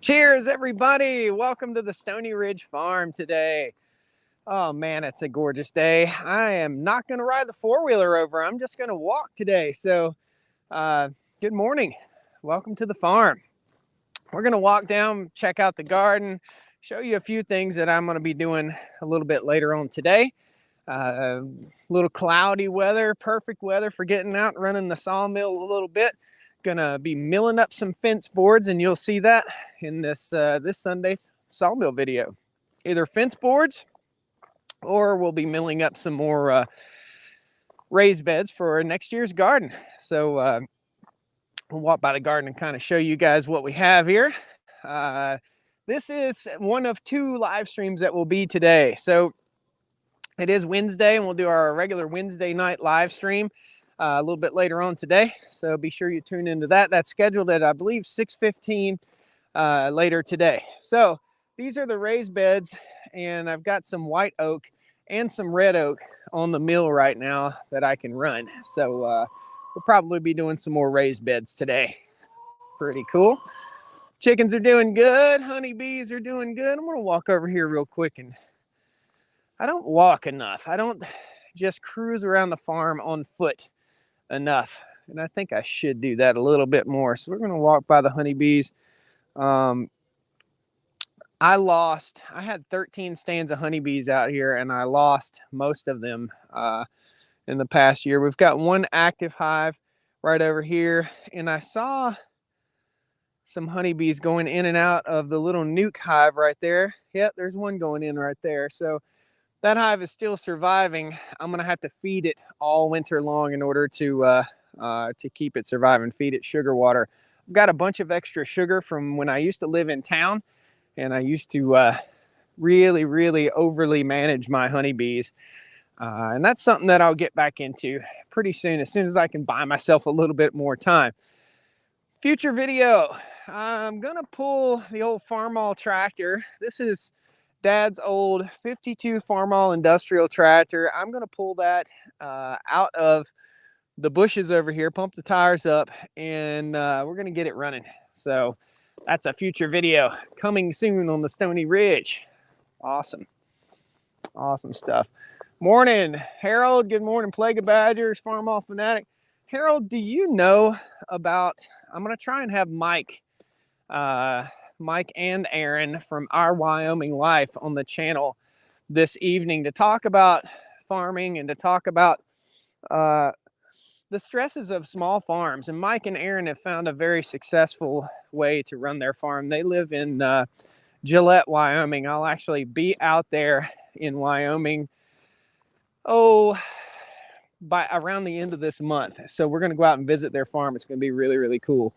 Cheers, everybody. Welcome to the Stony Ridge Farm today. Oh man, it's a gorgeous day. I am not going to ride the four-wheeler over. I'm just going to walk today. So good morning. Welcome to the farm. We're going to walk down, check out the garden, show you a few things that I'm going to be doing a little bit later on today. Little cloudy weather, perfect weather for getting out and running the sawmill a little bit. Gonna be milling up some fence boards, and you'll see that in this this Sunday's sawmill video. Either fence boards, or we'll be milling up some more raised beds for next year's garden. So we'll walk by the garden and kind of show you guys what we have here. This is one of two live streams that will be today. So it is Wednesday, and we'll do our regular Wednesday night live stream a little bit later on today. So be sure you tune into that. That's scheduled at, I believe, 6:15 later today. So these are the raised beds, and I've got some white oak and some red oak on the mill right now that I can run. So we'll probably be doing some more raised beds today. Pretty cool. Chickens are doing good. Honeybees are doing good. I'm going to walk over here real quick. And I don't walk enough. I don't just cruise around the farm on foot enough, and I think I should do that a little bit more. So we're going to walk by the honeybees. I had 13 stands of honeybees out here, and I lost most of them in the past year. We've got one active hive right over here, and I saw some honeybees going in and out of the little nuke hive right there. Yep, there's one going in right there. So that hive is still surviving. I'm gonna have to feed it all winter long in order to keep it surviving. Feed it sugar water. I've got a bunch of extra sugar from when I used to live in town, and I used to really overly manage my honeybees, and that's something that I'll get back into pretty soon, as soon as I can buy myself a little bit more time. Future video, I'm gonna pull the old Farmall tractor. This is Dad's old 52 Farmall industrial tractor. I'm going to pull that out of the bushes over here, pump the tires up, and we're going to get it running. So that's a future video coming soon on the Stony Ridge. Awesome. Awesome stuff. Morning, Harold. Good morning, Plague of Badgers, Farmall Fanatic. Harold, do you know about, I'm going to try and have Mike and Aaron from Our Wyoming Life on the channel this evening to talk about farming and to talk about the stresses of small farms. And Mike and Aaron have found a very successful way to run their farm. They live in Gillette, Wyoming. I'll actually be out there in Wyoming, by around the end of this month. So we're going to go out and visit their farm. It's going to be really cool.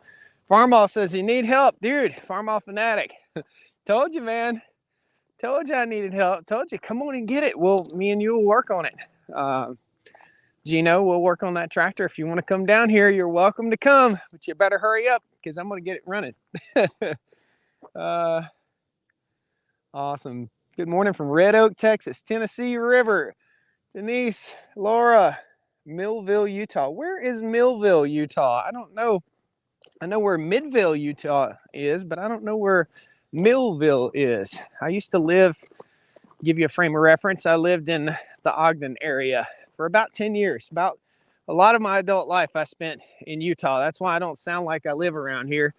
Farmall says, you need help, dude. Farmall Fanatic. Told you, man. Told you I needed help. Told you, come on and get it. Well, me and you will work on it. Gino, we'll work on that tractor. If you want to come down here, you're welcome to come. But you better hurry up, because I'm going to get it running. Awesome. Good morning from Red Oak, Texas. Tennessee River. Denise, Laura, Millville, Utah. Where is Millville, Utah? I don't know. I know where Midville, Utah is, but I don't know where Millville is. I used to live, give you a frame of reference, I lived in the Ogden area for about 10 years. About a lot of my adult life I spent in Utah. That's why I don't sound like I live around here.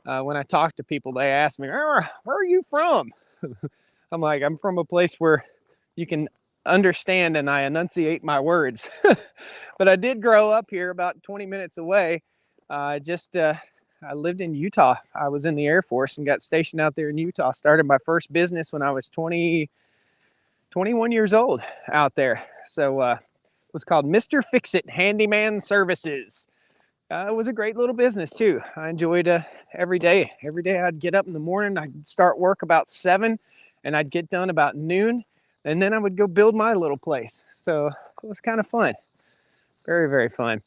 When I talk to people, they ask me, where are you from? I'm like, I'm from a place where you can understand and I enunciate my words. But I did grow up here about 20 minutes away. I lived in Utah. I was in the Air Force and got stationed out there in Utah. Started my first business when I was 21 years old out there. So it was called Mr. Fix-It Handyman Services. It was a great little business too. I enjoyed every day. Every day I'd get up in the morning. I'd start work about 7 and I'd get done about noon. And then I would go build my little place. So it was kind of fun. Very fun.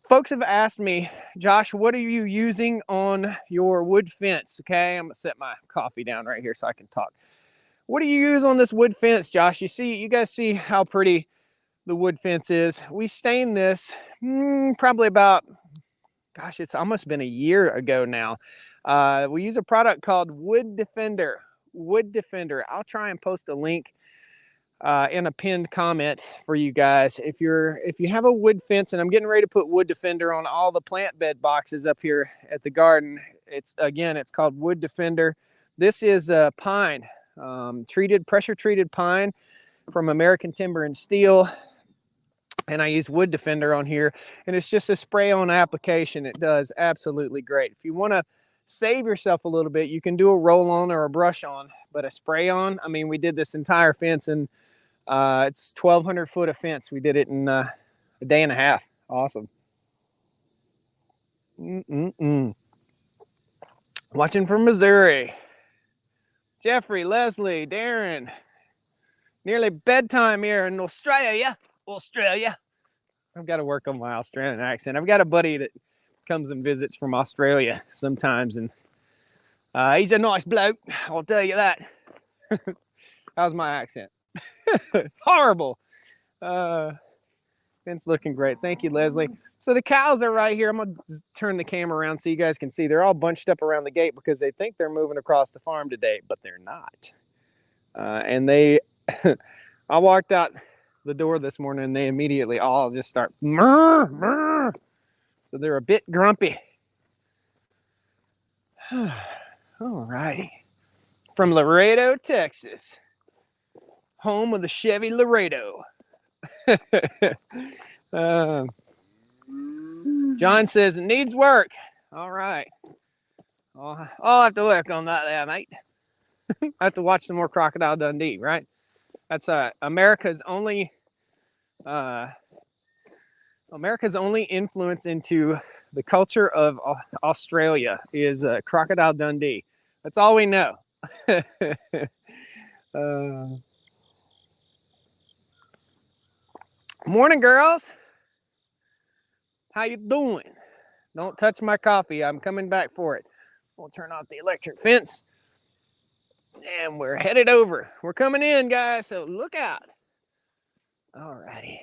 Folks have asked me, Josh, what are you using on your wood fence? Okay, I'm gonna set my coffee down right here so I can talk. What do you use on this wood fence, Josh? You guys see how pretty the wood fence is. We stained this probably about gosh, it's almost been a year ago now. We use a product called Wood Defender. Wood Defender. I'll try and post a link in a pinned comment for you guys. If you have a wood fence, and I'm getting ready to put Wood Defender on all the plant bed boxes up here at the garden. It's called Wood Defender. This is pine, pressure treated pine from American Timber and Steel. And I use Wood Defender on here, and it's just a spray on application. It does absolutely great. If you want to save yourself a little bit, you can do a roll on or a brush on, but a spray on, I mean, we did this entire fence, and it's 1,200 foot of fence. We did it in a day and a half. Awesome. Watching from Missouri. Jeffrey, Leslie, Darren. Nearly bedtime here in Australia. I've got to work on my Australian accent. I've got a buddy that comes and visits from Australia sometimes, and he's a nice bloke, I'll tell you that. How's my accent? Horrible. Fence looking great. Thank you, Leslie. So the cows are right here. I'm going to just turn the camera around so you guys can see. They're all bunched up around the gate because they think they're moving across the farm today, but they're not. And they, I walked out the door this morning, and they immediately all just start murr, murr. So they're a bit grumpy. All righty. From Laredo, Texas, home of the Chevy Laredo. John says it needs work. All right. I'll have to work on that, mate. I have to watch some more Crocodile Dundee, right? That's America's only influence into the culture of Australia is Crocodile Dundee. That's all we know. Morning, girls. How you doing? Don't touch my coffee. I'm coming back for it. We'll turn off the electric fence. And we're headed over. We're coming in, guys, so look out. All righty.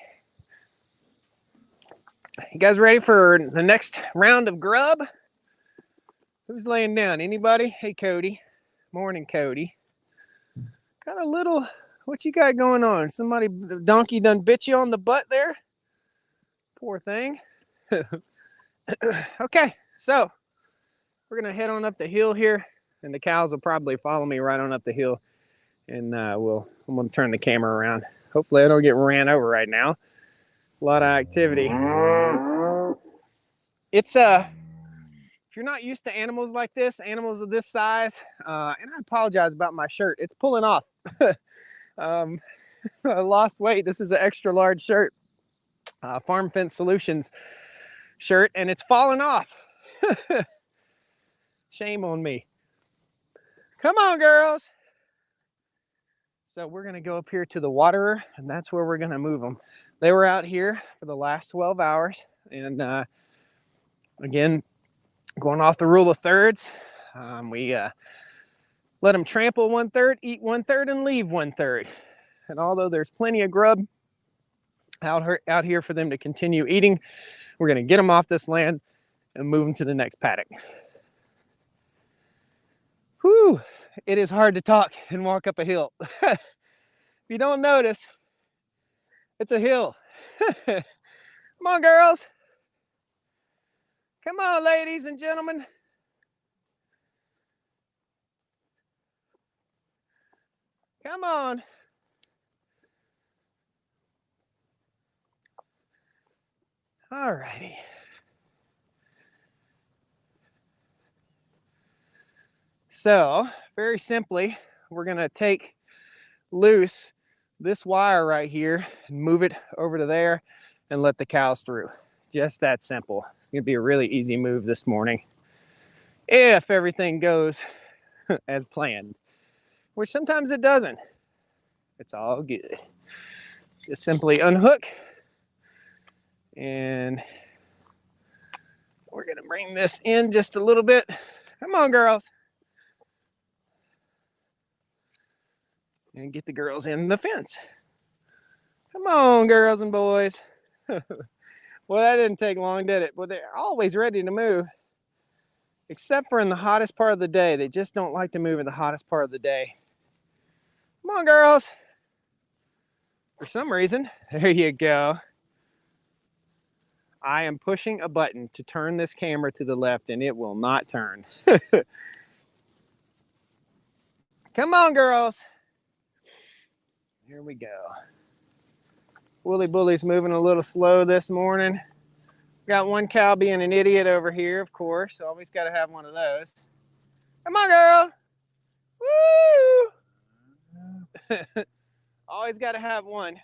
You guys ready for the next round of grub? Who's laying down? Anybody? Hey, Cody. Morning, Cody. Got a little, what you got going on? Somebody, donkey done bit you on the butt there? Poor thing. Okay, so we're going to head on up the hill here, and the cows will probably follow me right on up the hill, and I'm going to turn the camera around. Hopefully I don't get ran over right now. A lot of activity. It's if you're not used to animals like this, animals of this size, and I apologize about my shirt. It's pulling off. I lost weight. This is an extra large shirt, Farm Fence Solutions shirt, and it's falling off. Shame on me. Come on, girls. So we're going to go up here to the waterer, and that's where we're going to move them. They were out here for the last 12 hours. And again, going off the rule of thirds, we let them trample 1/3, eat 1/3, and leave 1/3. And although there's plenty of grub out here for them to continue eating, we're going to get them off this land and move them to the next paddock. Whew, it is hard to talk and walk up a hill. If you don't notice, it's a hill. Come on, girls. Come on, ladies and gentlemen. Come on. All righty. So, very simply, we're going to take loose this wire right here and move it over to there and let the cows through. Just that simple. It's going to be a really easy move this morning if everything goes as planned, which sometimes it doesn't. It's all good. Just simply unhook, and we're going to bring this in just a little bit. Come on, girls. And get the girls in the fence. Come on, girls and boys. Well, that didn't take long, did it? Well, they're always ready to move, except for in the hottest part of the day. They just don't like to move in the hottest part of the day. Come on, girls. For some reason, there you go. I am pushing a button to turn this camera to the left, and it will not turn. Come on, girls. Here we go. Woolly Bully's moving a little slow this morning. Got one cow being an idiot over here, of course. Always got to have one of those. Come on, girl. Woo! Always got to have one.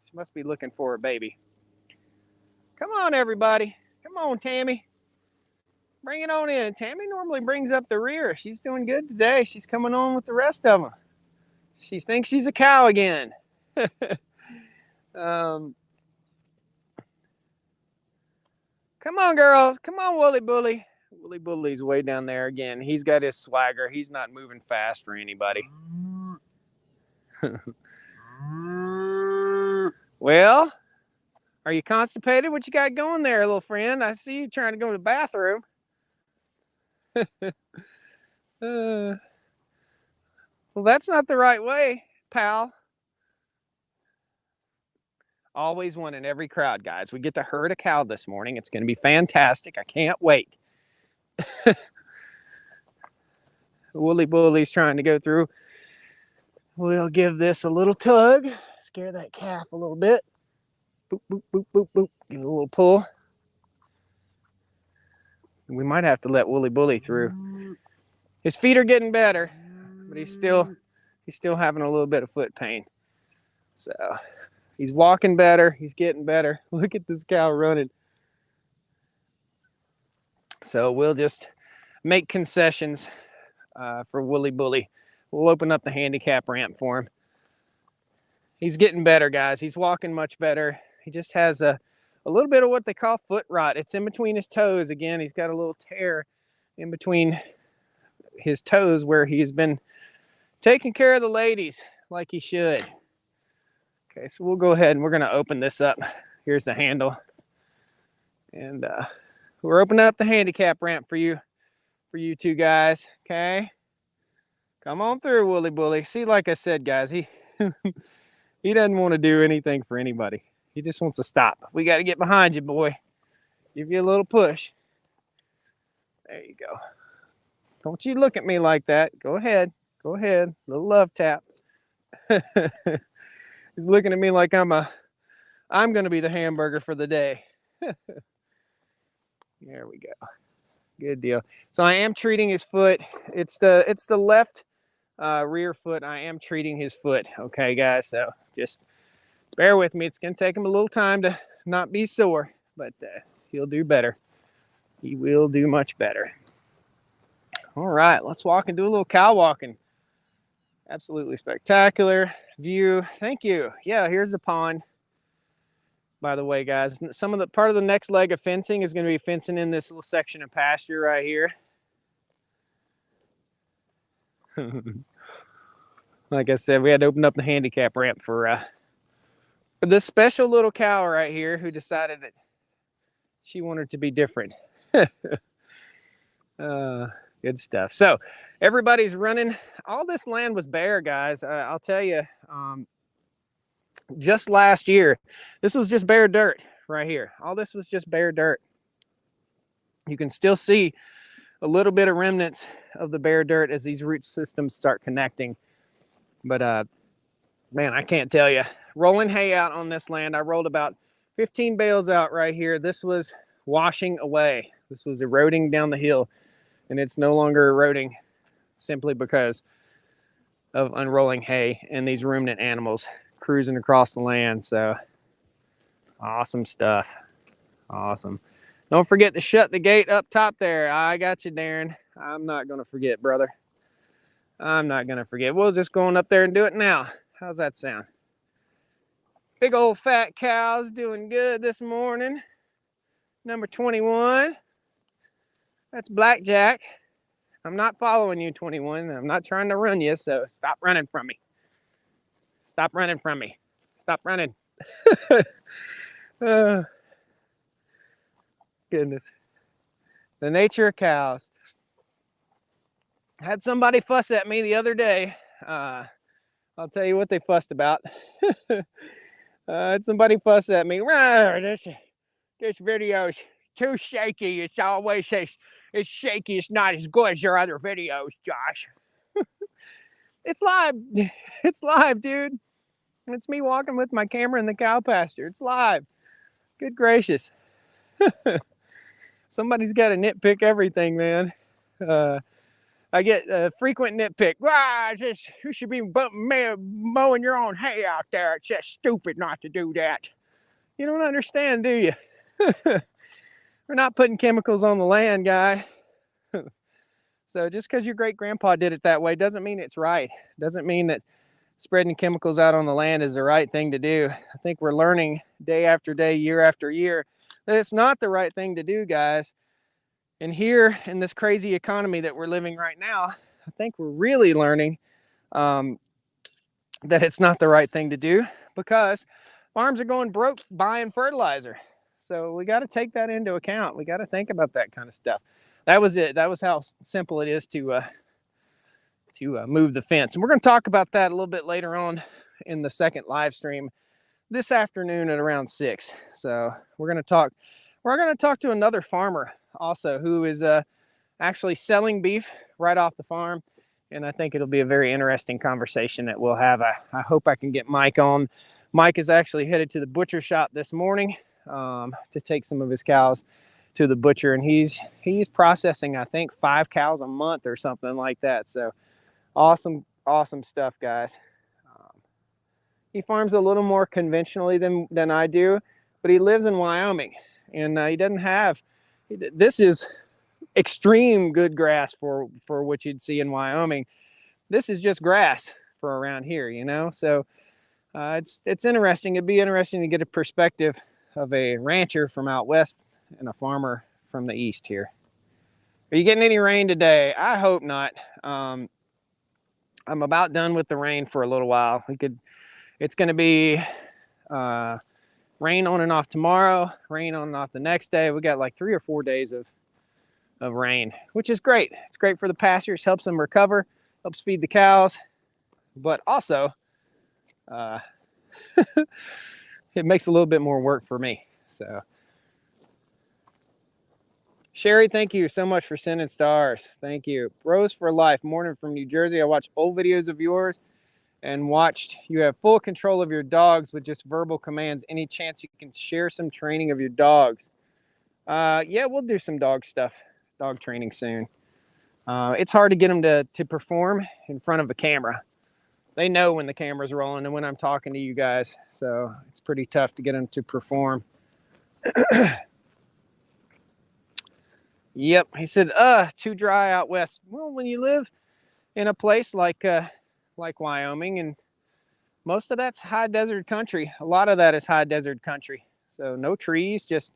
She must be looking for a baby. Come on, everybody. Come on, Tammy. Bring it on in. Tammy normally brings up the rear. She's doing good today. She's coming on with the rest of them. She thinks she's a cow again. Come on, girls. Come on, Woolly Bully. Woolly Bully's way down there again. He's got his swagger. He's not moving fast for anybody. Well, are you constipated? What you got going there, little friend? I see you trying to go to the bathroom. Well, that's not the right way, pal. Always one in every crowd, guys. We get to herd a cow this morning. It's going to be fantastic. I can't wait. Woolly Bully's trying to go through. We'll give this a little tug. Scare that calf a little bit. Boop, boop, boop, boop, boop. Give it a little pull. We might have to let Woolly Bully through. His feet are getting better, but he's still having a little bit of foot pain. So he's walking better. He's getting better. Look at this cow running. So we'll just make concessions for Woolly Bully. We'll open up the handicap ramp for him. He's getting better, guys. He's walking much better. He just has a little bit of what they call foot rot. It's in between his toes. Again, he's got a little tear in between his toes where he's been taking care of the ladies like he should. Okay, so we'll go ahead and we're going to open this up. Here's the handle. And we're opening up the handicap ramp for you two guys, okay? Come on through, Woolly Bully. See, like I said, guys, he he doesn't want to do anything for anybody. He just wants to stop. We got to get behind you, boy. Give you a little push. There you go. Don't you look at me like that. Go ahead. Go ahead. Little love tap. He's looking at me like I'm going to be the hamburger for the day. There we go. Good deal. So I am treating his foot. It's the left rear foot. I am treating his foot. Okay, guys. So just bear with me. It's going to take him a little time to not be sore, but he'll do better. He will do much better. All right, let's walk and do a little cow walking. Absolutely spectacular view. Thank you. Yeah, here's the pond. By the way, guys, part of the next leg of fencing is going to be fencing in this little section of pasture right here. Like I said, we had to open up the handicap ramp for this special little cow right here who decided that she wanted to be different. Good stuff. So everybody's running. All this land was bare, guys. I'll tell you, just last year, this was just bare dirt right here. All this was just bare dirt. You can still see a little bit of remnants of the bare dirt as these root systems start connecting. But man, I can't tell you. Rolling hay out on this land, I rolled about 15 bales out right here. This was washing away. This was eroding down the hill, and it's no longer eroding simply because of unrolling hay and these ruminant animals cruising across the land. So awesome stuff. Awesome. Don't forget to shut the gate up top there. I got you, Darren. I'm not going to forget, brother. I'm not going to forget. We'll just go on up there and do it now. How's that sound? Big old fat cow's doing good this morning. Number 21. That's Blackjack. I'm not following you, 21. I'm not trying to run you, so stop running from me. Stop running from me. Stop running. Oh, goodness. The nature of cows. Had somebody fuss at me the other day. I'll tell you what they fussed about. Had somebody fuss at me. This video's too shaky. It's always says it's shaky. It's not as good as your other videos, Josh. It's live. It's live, dude. It's me walking with my camera in the cow pasture. It's live. Good gracious. Somebody's got to nitpick everything, man. I get a frequent nitpick. You should be mowing your own hay out there. It's just stupid not to do that. You don't understand, do you? We're not putting chemicals on the land, guy. So just because your great grandpa did it that way doesn't mean it's right. Doesn't mean that spreading chemicals out on the land is the right thing to do. I think we're learning day after day, year after year, that it's not the right thing to do, guys. And here in this crazy economy that we're living right now, I think we're really learning that it's not the right thing to do, because farms are going broke buying fertilizer. So we got to take that into account. We got to think about that kind of stuff. That was it. That was how simple it is to move the fence. And we're going to talk about that a little bit later on in the second live stream this afternoon at around 6. So we're going to talk to another farmer also who is actually selling beef right off the farm. And I think it'll be a very interesting conversation that we'll have. I hope I can get Mike on. Mike is actually headed to the butcher shop this morning to take some of his cows to the butcher, and he's processing, I think, 5 cows a month or something like that. So awesome stuff, guys. He farms a little more conventionally than I do, but he lives in Wyoming, and he doesn't have, this is extreme good grass for what you'd see in Wyoming. This is just grass for around here, you know. So it's interesting. It'd be interesting to get a perspective of a rancher from out west and a farmer from the east here. Are you getting any rain today? I hope not. I'm about done with the rain for a little while. It's going to be rain on and off tomorrow, rain on and off the next day. We got like 3 or 4 days of rain, which is great. It's great for the pastures, helps them recover, helps feed the cows, but also it makes a little bit more work for me. So Sherry, thank you so much for sending stars. Thank you. Rose for Life, morning from New Jersey. I watched old videos of yours and watched you have full control of your dogs with just verbal commands. Any chance you can share some training of your dogs? Yeah, we'll do some dog stuff, dog training soon. It's hard to get them to perform in front of a camera. They know when the camera's rolling and when I'm talking to you guys. So it's pretty tough to get them to perform. Yep, he said, too dry out west. Well, when you live in a place like Wyoming, and most of that's high desert country. A lot of that is high desert country. So no trees, just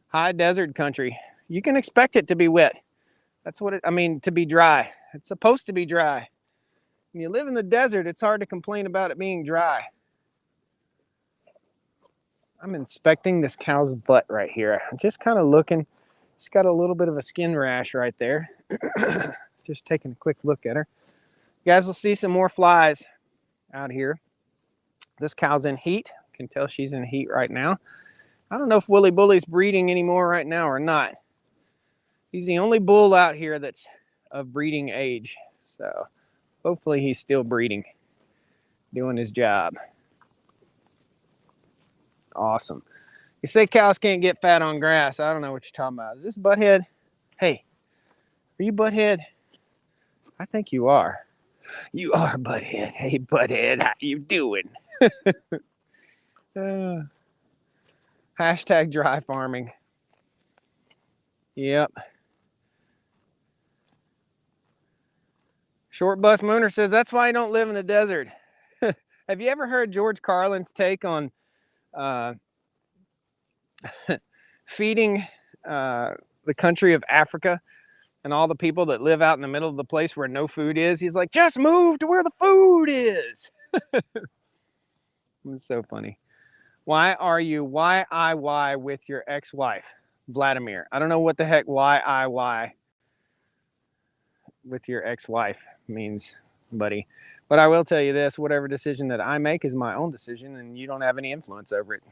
high desert country. You can expect it to be wet. That's what to be dry. It's supposed to be dry. When you live in the desert, it's hard to complain about it being dry. I'm inspecting this cow's butt right here. I'm just kind of looking. She's got a little bit of a skin rash right there. Just taking a quick look at her. You guys will see some more flies out here. This cow's in heat. You can tell she's in heat right now. I don't know if Willie Bully's breeding anymore right now or not. He's the only bull out here that's of breeding age. So hopefully he's still breeding, doing his job. Awesome. You say cows can't get fat on grass. I don't know what you're talking about. Is this Butthead? Hey, are you Butthead? I think you are. You are Butthead. Hey, Butthead, how you doing? Hashtag dry farming. Yep. Short Bus Mooner says, that's why you don't live in the desert. Have you ever heard George Carlin's take on feeding the country of Africa and all the people that live out in the middle of the place where no food is? He's like, just move to where the food is. It's so funny. Why are you why with your ex-wife, Vladimir? I don't know what the heck why with your ex-wife means, buddy. But I will tell you this, whatever decision that I make is my own decision and you don't have any influence over it.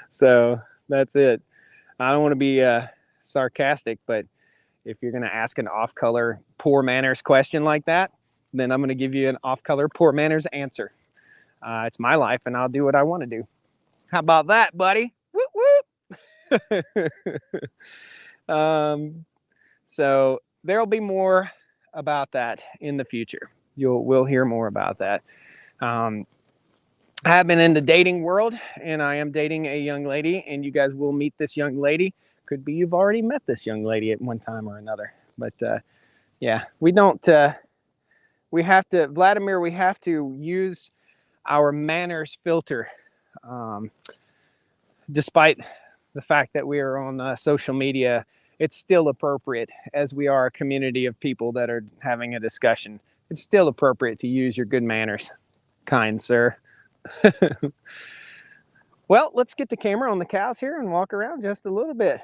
So that's it. I don't want to be sarcastic, but if you're going to ask an off-color, poor manners question like that, then I'm going to give you an off-color, poor manners answer. It's my life and I'll do what I want to do. How about that, buddy? Whoop, whoop. So there'll be more about that in the future. We'll hear more about that. I have been in the dating world and I am dating a young lady, and you guys will meet this young lady. Could be you've already met this young lady at one time or another, but yeah, we don't, we have to, Vladimir, we have to use our manners filter, despite the fact that we are on social media. It's still appropriate, as we are a community of people that are having a discussion. It's still appropriate to use your good manners, kind sir. Well, let's get the camera on the cows here and walk around just a little bit.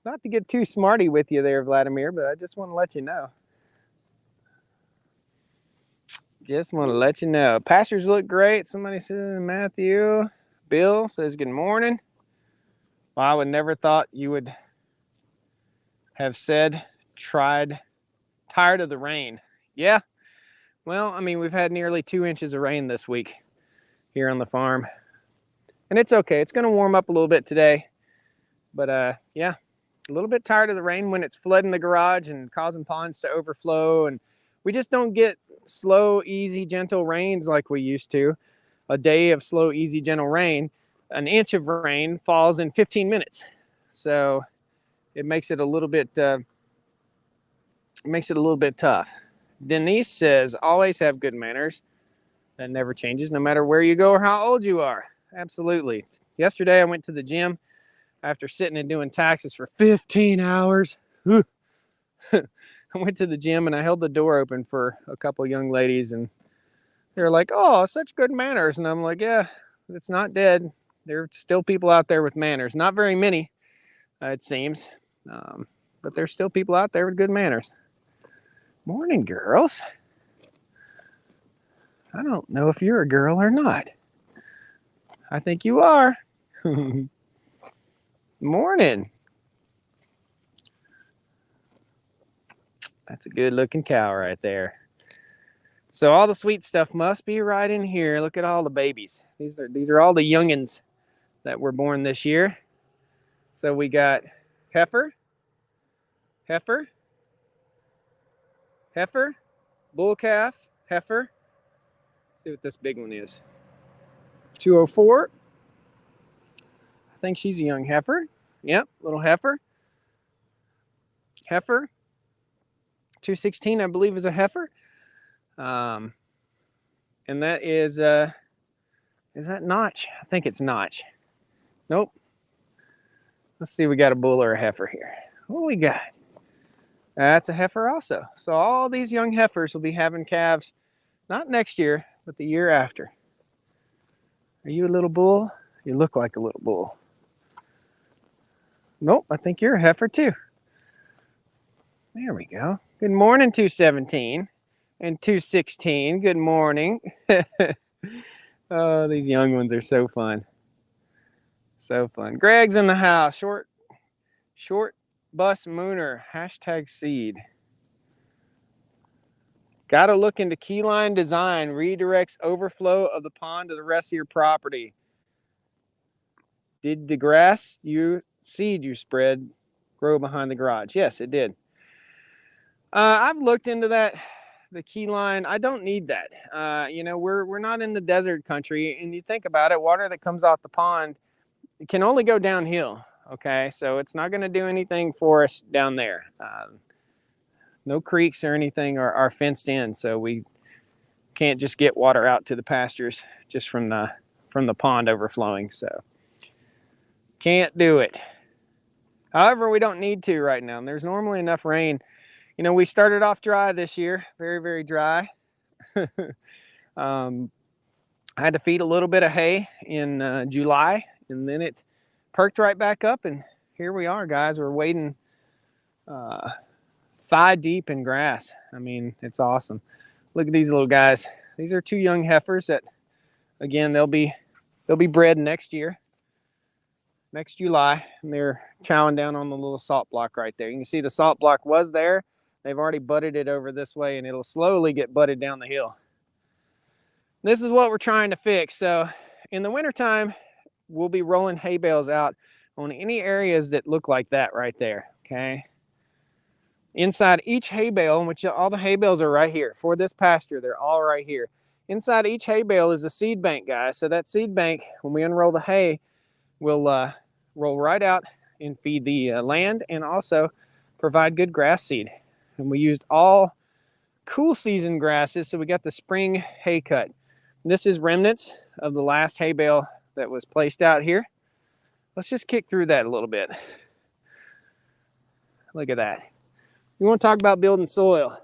Not to get too smarty with you there, Vladimir, but I just want to let you know. Just want to let you know. Pastures look great. Somebody said, Matthew. Bill says, good morning. Well, I would never thought you would have said, tired of the rain. Yeah. Well, I mean, we've had nearly 2 inches of rain this week here on the farm. And it's okay. It's going to warm up a little bit today. But yeah, a little bit tired of the rain when it's flooding the garage and causing ponds to overflow. And we just don't get slow, easy, gentle rains like we used to. A day of slow, easy, gentle rain, an inch of rain falls in 15 minutes. So it makes it a little bit tough. Denise says, always have good manners. That never changes, no matter where you go or how old you are. Absolutely. Yesterday I went to the gym after sitting and doing taxes for 15 hours. I went to the gym and I held the door open for a couple young ladies, and they're like, oh, such good manners. And I'm like, yeah, it's not dead. There are still people out there with manners. Not very many, it seems. But there's still people out there with good manners. Morning, girls. I don't know if you're a girl or not. I think you are. Morning. That's a good looking cow right there. So all the sweet stuff must be right in here. Look at all the babies. These are all the youngins that were born this year. So we got heifer, bull calf, heifer. Let's see what this big one is. 204. I think she's a young heifer. Yep, little heifer. Heifer. 216, I believe, is a heifer. And that is that Notch? I think it's Notch. Nope. Let's see, we got a bull or a heifer here. What do we got? That's a heifer also. So all these young heifers will be having calves, not next year, but the year after. Are you a little bull? You look like a little bull. Nope, I think you're a heifer too. There we go. Good morning, 217 and 216. Good morning. Oh, these young ones are so fun. So fun. Greg's in the house. Short bus mooner. #seed. Gotta look into keyline design. Redirects overflow of the pond to the rest of your property. Did the grass seed you spread grow behind the garage? Yes, it did. I've looked into that, the keyline. I don't need that. You know, we're not in the desert country, and you think about it, water that comes off the pond, it can only go downhill. Okay, so it's not going to do anything for us down there. No creeks or anything are fenced in, so we can't just get water out to the pastures just from the pond overflowing. So can't do it. However, we don't need to right now. There's normally enough rain. You know, we started off dry this year, very, very dry. I had to feed a little bit of hay in July, and then it perked right back up, and here we are, guys. We're wading thigh deep in grass. I mean, it's awesome. Look at these little guys. These are 2 young heifers that, again, they'll be bred next year, next July, and they're chowing down on the little salt block right there. You can see the salt block was there. They've already butted it over this way, and it'll slowly get butted down the hill. This is what we're trying to fix. So in the wintertime, we'll be rolling hay bales out on any areas that look like that right there, okay? Inside each hay bale, which all the hay bales are right here. For this pasture, they're all right here. Inside each hay bale is a seed bank, guys. So that seed bank, when we unroll the hay, will roll right out and feed the land and also provide good grass seed. And we used all cool season grasses, so we got the spring hay cut. This is remnants of the last hay bale that was placed out here. Let's just kick through that a little bit. Look at that. You want to talk about building soil?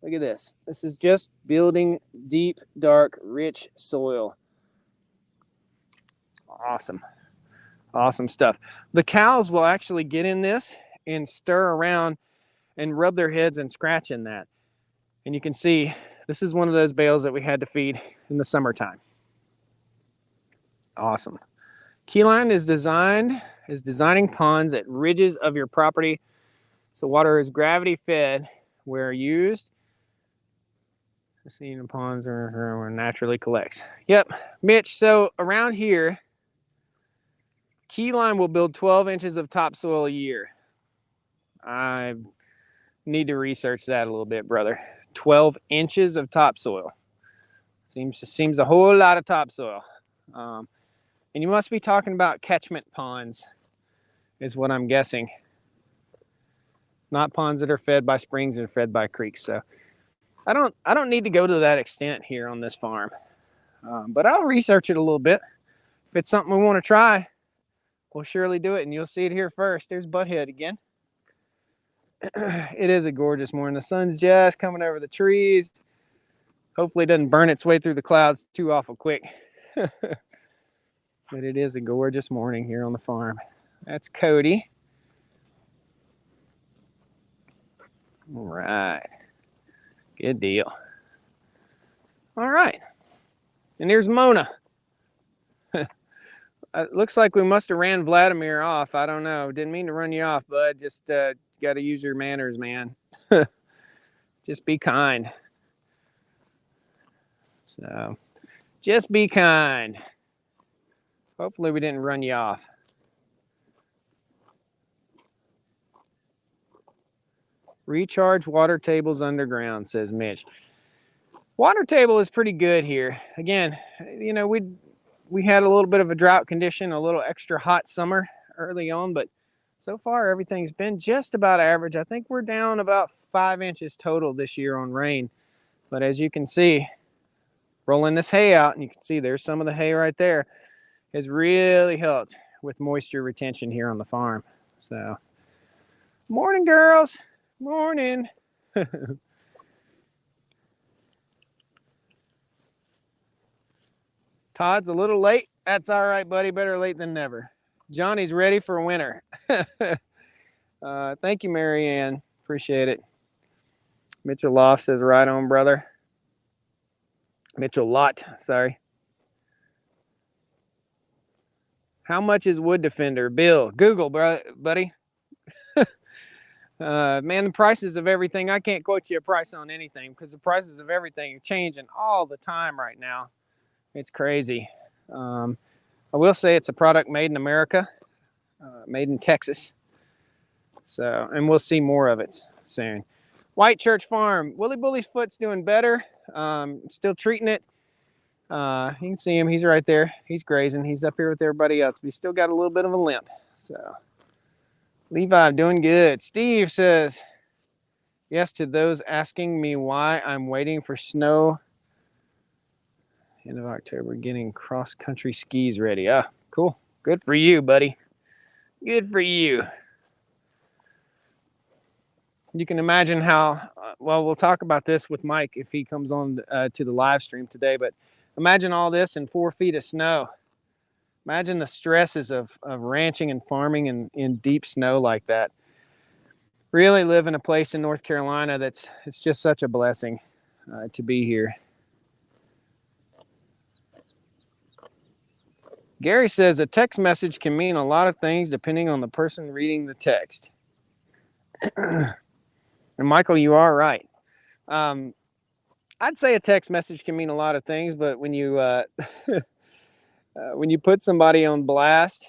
Look at this. This is just building deep, dark, rich soil. Awesome. Awesome stuff. The cows will actually get in this and stir around and rub their heads and scratch in that. And you can see this is one of those bales that we had to feed in the summertime. Awesome. Keyline is designing ponds at ridges of your property so water is gravity fed where used. Seeing ponds are where naturally collects. Yep, Mitch, so around here, Keyline will build 12 inches of topsoil a year. I need to research that a little bit, brother. 12 inches of topsoil. Seems a whole lot of topsoil. And you must be talking about catchment ponds, is what I'm guessing. Not ponds that are fed by springs and fed by creeks. So I don't need to go to that extent here on this farm. But I'll research it a little bit. If it's something we want to try, we'll surely do it, and you'll see it here first. There's Butthead again. It is a gorgeous morning. The sun's just coming over the trees. Hopefully it doesn't burn its way through the clouds too awful quick. But it is a gorgeous morning here on the farm. That's Cody. All right. Good deal. All right. And there's Mona. It looks like we must have ran Vladimir off. I don't know. Didn't mean to run you off, bud. Just got to use your manners, man. Just be kind. So, just be kind. Hopefully we didn't run you off. Recharge water tables underground, says Mitch. Water table is pretty good here. Again, you know, we had a little bit of a drought condition, a little extra hot summer early on, but so far everything's been just about average. I think we're down about 5 inches total this year on rain. But as you can see, rolling this hay out, and you can see there's some of the hay right there, has really helped with moisture retention here on the farm. So, morning, girls. Morning. Todd's a little late. That's all right, buddy. Better late than never. Johnny's ready for winter. Thank you, Marianne. Appreciate it. Mitchell Loft says, right on, brother. Mitchell Lot, sorry. How much is Wood Defender? Bill, Google, buddy. Man, the prices of everything, I can't quote you a price on anything because the prices of everything are changing all the time right now. It's crazy. I will say it's a product made in America, made in Texas. So, and we'll see more of it soon. White Church Farm, Willie Bully's foot's doing better. Still treating it. You can see him, he's right there. He's grazing, he's up here with everybody else, but he's still got a little bit of a limp. So, Levi, doing good. Steve says, yes to those asking me why I'm waiting for snow. End of October, getting cross-country skis ready. Ah, cool. Good for you, buddy. Good for you. You can imagine how, well, we'll talk about this with Mike if he comes on to the live stream today, but Imagine all this in 4 feet of snow. Imagine the stresses of ranching and farming in deep snow like that. Really live in a place in North Carolina it's just such a blessing to be here. Gary says a text message can mean a lot of things depending on the person reading the text. And Michael, you are right. I'd say a text message can mean a lot of things, but when you when you put somebody on blast,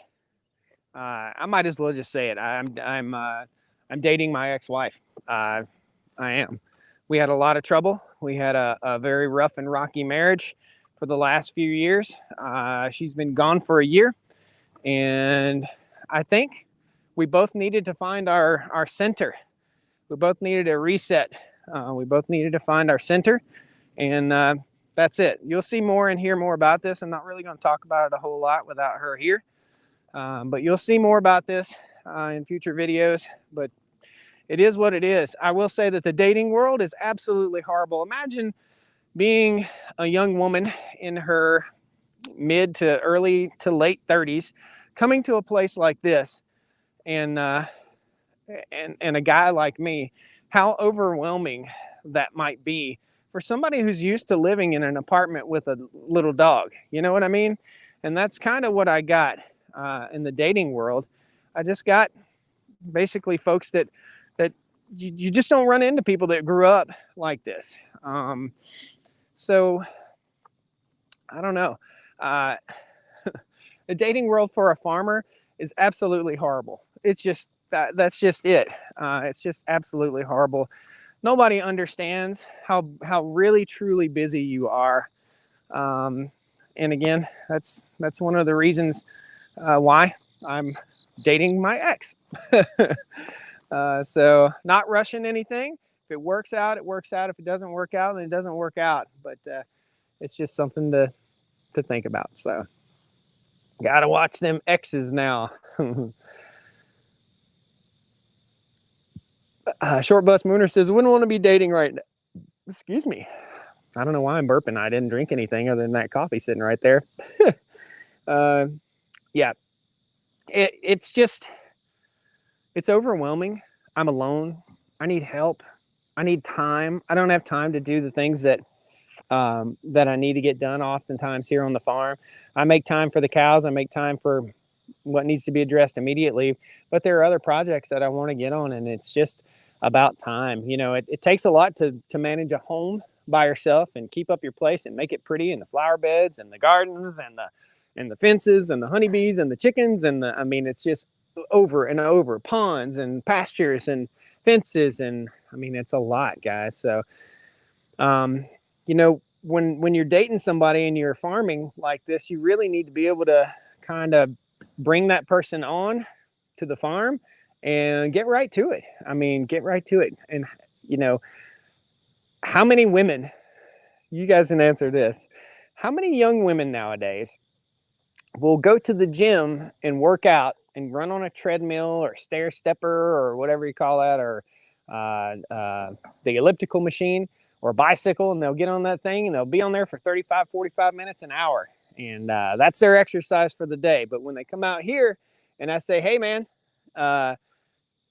I might as well just say it. I'm dating my ex-wife. I am. We had a lot of trouble. We had a very rough and rocky marriage for the last few years. She's been gone for a year, and I think we both needed to find our center. We both needed a reset. We both needed to find our center, and that's it. You'll see more and hear more about this. I'm not really going to talk about it a whole lot without her here, but you'll see more about this in future videos. But it is what it is. I will say that the dating world is absolutely horrible. Imagine being a young woman in her mid to early to late 30s, coming to a place like this, and a guy like me, how overwhelming that might be for somebody who's used to living in an apartment with a little dog. You know what I mean? And that's kind of what I got in the dating world. I just got basically folks that you just don't run into people that grew up like this. So I don't know. The dating world for a farmer is absolutely horrible. It's just that's just it. It's just absolutely horrible. Nobody understands how really truly busy you are. And again, that's one of the reasons why I'm dating my ex. So not rushing anything. If it works out, it works out. If it doesn't work out, then it doesn't work out. But it's just something to think about. So gotta watch them exes now. Short Bus Mooner says, wouldn't want to be dating right now. Excuse me. I don't know why I'm burping. I didn't drink anything other than that coffee sitting right there. Yeah, it's overwhelming. I'm alone. I need help. I need time. I don't have time to do the things that I need to get done oftentimes here on the farm. I make time for the cows. I make time for what needs to be addressed immediately. But there are other projects that I want to get on, and it's just about time. You know, it takes a lot to manage a home by yourself and keep up your place and make it pretty, and the flower beds and the gardens and the fences and the honeybees and the chickens and I mean, it's just over and over, ponds and pastures and fences, and I mean, it's a lot, guys. So you know, when you're dating somebody and you're farming like this, you really need to be able to kind of bring that person on to the farm and get right to it. I mean, get right to it. And you know, how many women, you guys can answer this, how many young women nowadays will go to the gym and work out and run on a treadmill or stair stepper or whatever you call that, or the elliptical machine or a bicycle, and they'll get on that thing and they'll be on there for 35, 45 minutes, an hour. And that's their exercise for the day. But when they come out here and I say, hey man,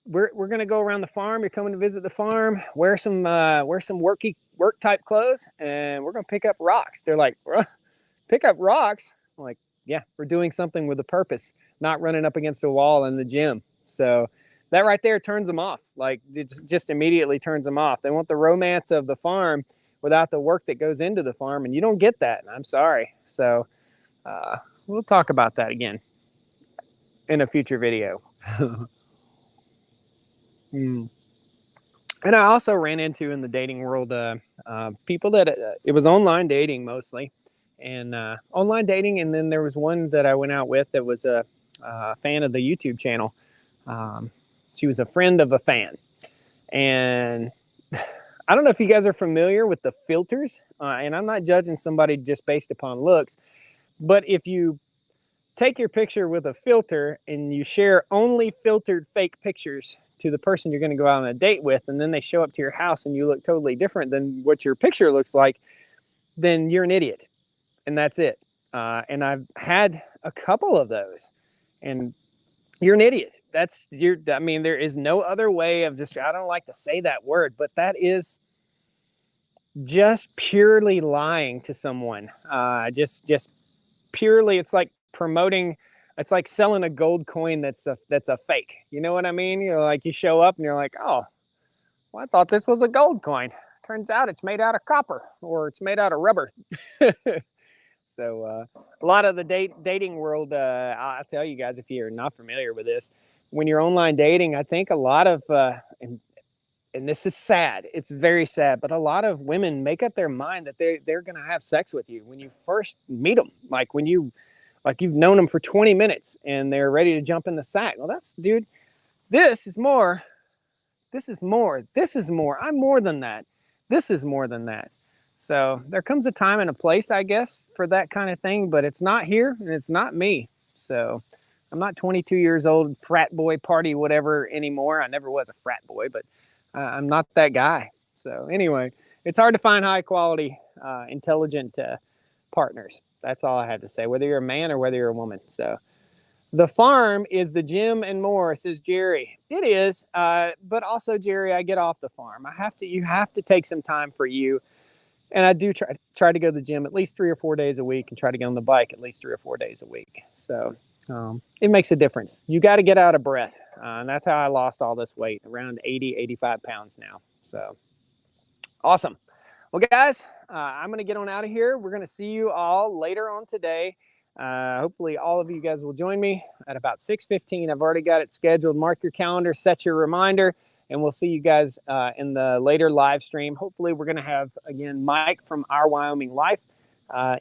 we're going to go around the farm. You're coming to visit the farm, wear some work type clothes, and we're going to pick up rocks. They're like, pick up rocks? I'm like, yeah, we're doing something with a purpose, not running up against a wall in the gym. So that right there turns them off. Like, it just immediately turns them off. They want the romance of the farm without the work that goes into the farm, and you don't get that. I'm sorry. So we'll talk about that again in a future video. And I also ran into in the dating world people that it was online dating mostly, and online dating. And then there was one that I went out with that was a fan of the YouTube channel. She was a friend of a fan, and I don't know if you guys are familiar with the filters, and I'm not judging somebody just based upon looks, but if you take your picture with a filter and you share only filtered fake pictures to the person you're going to go out on a date with, and then they show up to your house and you look totally different than what your picture looks like, then you're an idiot. and that's it. And I've had a couple of those, and you're an idiot. I mean, there is no other way of just, I don't like to say that word, but that is just purely lying to someone. Just purely, it's like promoting, it's like selling a gold coin that's a fake. You know what I mean? You're like, you show up and you're like, oh, well, I thought this was a gold coin. Turns out it's made out of copper, or it's made out of rubber. So a lot of the dating world, I'll tell you guys, if you're not familiar with this, when you're online dating, I think a lot of, and this is sad, it's very sad, but a lot of women make up their mind that they're going to have sex with you when you first meet them. Like you've known them for 20 minutes and they're ready to jump in the sack. Well, dude, this is more. I'm more than that. This is more than that. So there comes a time and a place, I guess, for that kind of thing, but it's not here and it's not me. So I'm not 22 years old, frat boy, party, whatever anymore. I never was a frat boy, but I'm not that guy. So anyway, it's hard to find high quality, intelligent partners. That's all I have to say, whether you're a man or whether you're a woman. So the farm is the gym and more, says Jerry. It is, but also, Jerry, I get off the farm. You have to take some time for you. And I do try to go to the gym at least 3 or 4 days a week and try to get on the bike at least 3 or 4 days a week. So it makes a difference. You got to get out of breath. And that's how I lost all this weight, around 80, 85 pounds now. So awesome. Well, guys, I'm going to get on out of here. We're going to see you all later on today. Hopefully all of you guys will join me at about 6:15. I've already got it scheduled. Mark your calendar, set your reminder, and we'll see you guys in the later live stream. Hopefully we're going to have, again, Mike from Our Wyoming Life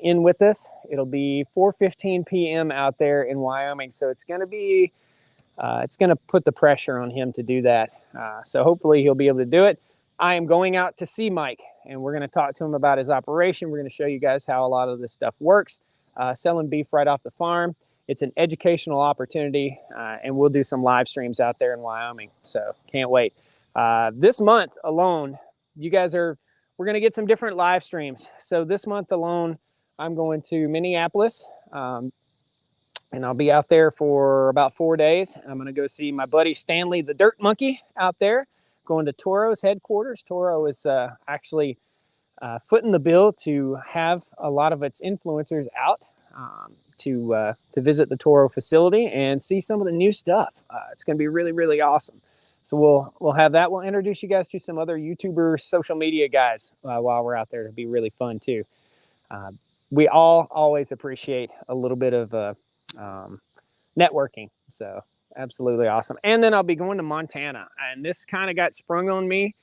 in with us. It'll be 4:15 p.m. out there in Wyoming, so it's going to put the pressure on him to do that. So hopefully he'll be able to do it. I am going out to see Mike, and we're going to talk to him about his operation. We're going to show you guys how a lot of this stuff works. Selling beef right off the farm. It's an educational opportunity, and we'll do some live streams out there in Wyoming. So can't wait. This month alone, we're going to get some different live streams. So this month alone, I'm going to Minneapolis, and I'll be out there for about 4 days. I'm going to go see my buddy Stanley, the Dirt Monkey, out there, going to Toro's headquarters. Toro is actually footing the bill to have a lot of its influencers out to visit the Toro facility and see some of the new stuff. It's going to be really, really awesome. So we'll have that. We'll introduce you guys to some other YouTuber social media guys while we're out there. It'll be really fun too. We all always appreciate a little bit of networking. So absolutely awesome. And then I'll be going to Montana, and this kind of got sprung on me.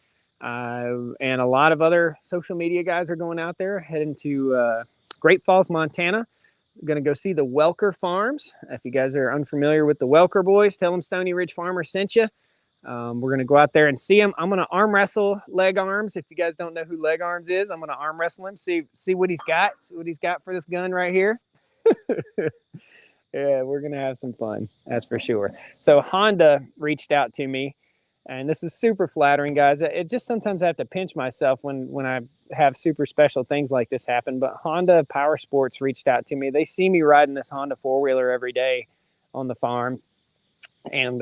And a lot of other social media guys are going out there, heading to Great Falls, Montana. We're going to go see the Welker Farms. If you guys are unfamiliar with the Welker boys, tell them Stony Ridge Farmer sent you. We're going to go out there and see him. I'm going to arm wrestle Leg Arms. If you guys don't know who Leg Arms is, I'm going to arm wrestle him, see what he's got, for this gun right here. Yeah, we're going to have some fun. That's for sure. So Honda reached out to me, and this is super flattering, guys. It just sometimes I have to pinch myself when I have super special things like this happen. But Honda Power Sports reached out to me. They see me riding this Honda four-wheeler every day on the farm. And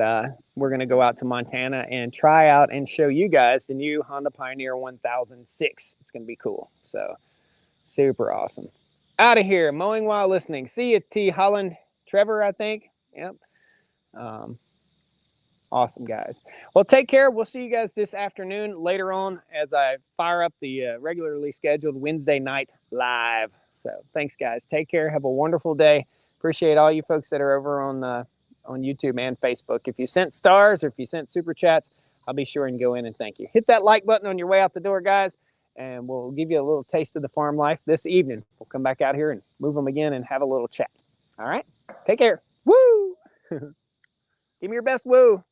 we're going to go out to Montana and try out and show you guys the new Honda Pioneer 1006. It's going to be cool. So super awesome. Out of here, mowing while listening. See you, T. Holland. Trevor, I think. Yep. Awesome, guys. Well, take care. We'll see you guys this afternoon later on as I fire up the regularly scheduled Wednesday night live. So thanks, guys. Take care. Have a wonderful day. Appreciate all you folks that are over on YouTube and Facebook. If you sent stars or if you sent super chats, I'll be sure and go in and thank you. Hit that like button on your way out the door, guys, and we'll give you a little taste of the farm life this evening. We'll come back out here and move them again and have a little chat. All right? Take care. Woo! Give me your best woo.